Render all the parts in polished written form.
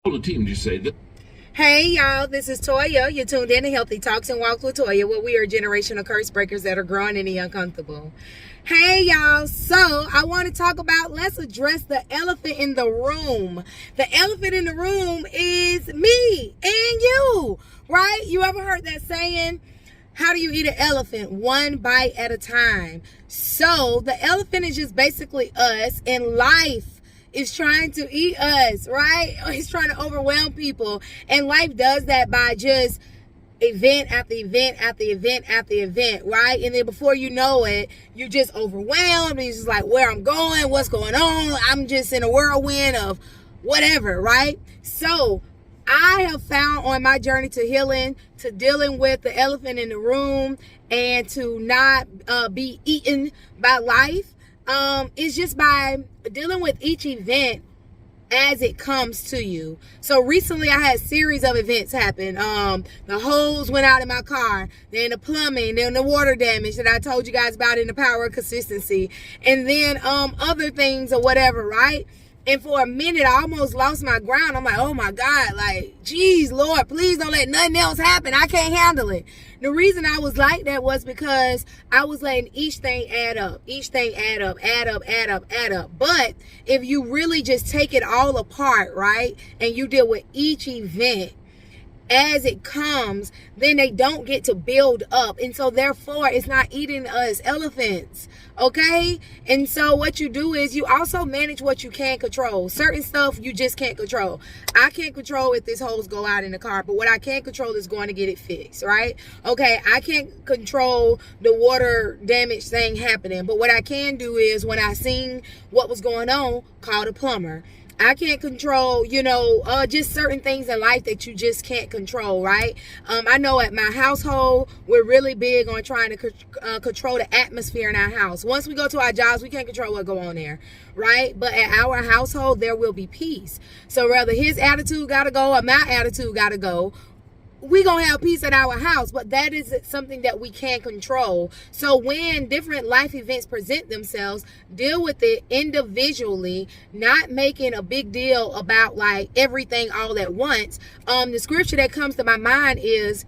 The team just say that. Hey y'all, this is Toya. You're tuned in to Healthy Talks and Walks with Toya, where we are generational curse breakers that are growing in the uncomfortable. Hey y'all, so I want to talk about, let's address the elephant in the room. The elephant in the room is me and you, right? You ever heard that saying? How do you eat an elephant? One bite at a time. So the elephant is just basically us, and life is trying to eat us, right? He's trying to overwhelm people. And life does that by just event after event after event after event, right? And then before you know it, you're just overwhelmed. And you're just like, where I'm going, what's going on? I'm just in a whirlwind of whatever, right? So I have found on my journey to healing, to dealing with the elephant in the room, and to not be eaten by life, is just by dealing with each event as it comes to you. So recently I had a series of events happen. The hose went out in my car, then the plumbing, then the water damage that I told you guys about in the power of consistency, and then other things or whatever, right? And for a minute, I almost lost my ground. I'm like, oh my God, like, geez, Lord, please don't let nothing else happen. I can't handle it. The reason I was like that was because I was letting each thing add up. Each thing add up, add up, add up, add up. But if you really just take it all apart, right, and you deal with each event as it comes, then they don't get to build up, and so therefore it's not eating us elephants, okay? And so what you do is you also manage what you can control. Certain stuff you just can't control. I can't control if this hose go out in the car, but what I can control is going to get it fixed, right? Okay, I can't control the water damage thing happening, but what I can do is when I seen what was going on, call the plumber. I can't control, just certain things in life that you just can't control, right? I know at my household, we're really big on trying to control the atmosphere in our house. Once we go to our jobs, we can't control what go on there, right? But at our household, there will be peace. So whether his attitude got to go or my attitude got to go, we gonna have peace at our house, but that is something that we can't control. So when different life events present themselves, deal with it individually, not making a big deal about like everything all at once. The scripture that comes to my mind is,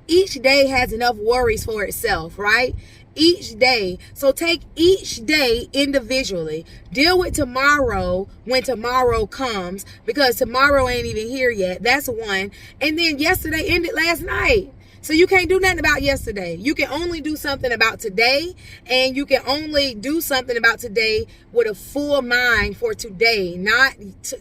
each day has enough worries for itself, right? Each day. So take each day individually. Deal with tomorrow when tomorrow comes, because tomorrow ain't even here yet. That's one. And then yesterday ended last night. So you can't do nothing about yesterday. You can only do something about today, and you can only do something about today with a full mind for today, not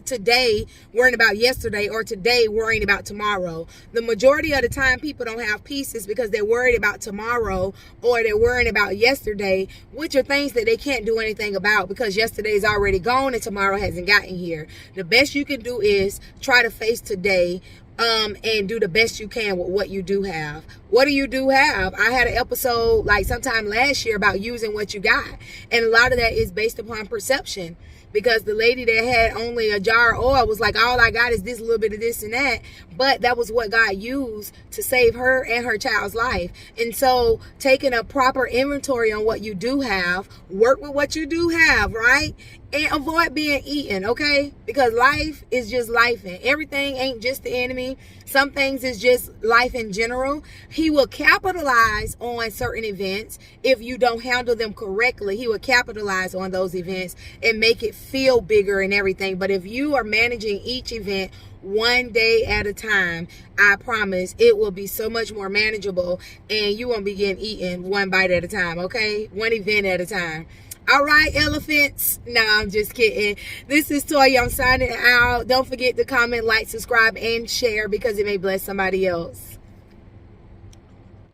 today worrying about yesterday or today worrying about tomorrow. The majority of the time people don't have peace is because they're worried about tomorrow or they're worrying about yesterday, which are things that they can't do anything about because yesterday's already gone and tomorrow hasn't gotten here. The best you can do is try to face today, and do the best you can with what you do have. What do you do have? I had an episode like sometime last year about using what you got. And a lot of that is based upon perception. Because the lady that had only a jar of oil was like, all I got is this little bit of this and that. But that was what God used to save her and her child's life. And so taking a proper inventory on what you do have, work with what you do have, right? And avoid being eaten, okay? Because life is just life, and everything ain't just the enemy. Some things is just life in general. He will capitalize on certain events if you don't handle them correctly. He will capitalize on those events and make it feel bigger and everything. But if you are managing each event one day at a time, I promise it will be so much more manageable, and you won't be getting eaten one bite at a time, okay? One event at a time. All right, elephants. No, I'm just kidding. This is Toya. I'm signing out. Don't forget to comment, like, subscribe, and share because it may bless somebody else.